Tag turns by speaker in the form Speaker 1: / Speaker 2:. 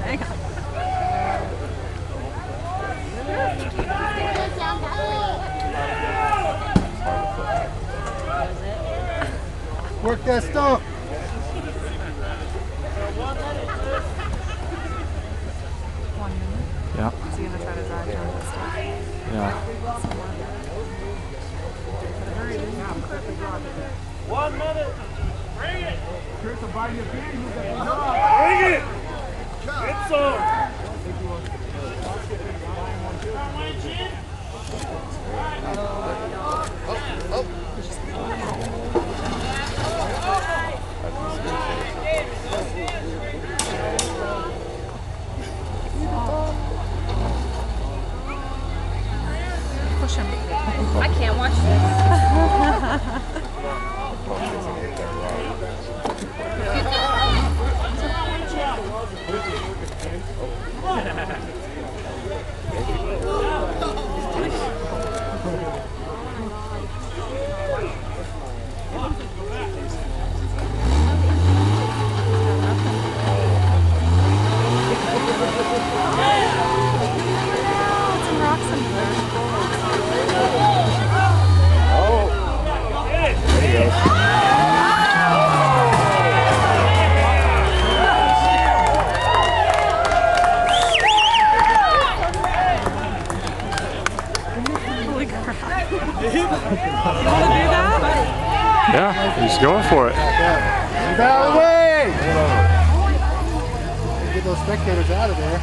Speaker 1: Hang on.
Speaker 2: Work that stump.
Speaker 3: Yeah.
Speaker 1: Is he gonna try to drive down this stuff?
Speaker 3: Yeah.
Speaker 4: 1 minute. Bring it.
Speaker 2: Chris will buy you a beer.
Speaker 4: Bring it. Get some.
Speaker 1: Push him.
Speaker 5: I can't watch
Speaker 1: Some rocks in there. Holy crap. You want to do that?
Speaker 3: Yeah, he's going for it.
Speaker 2: Get out of the way! Get those spectators out of there.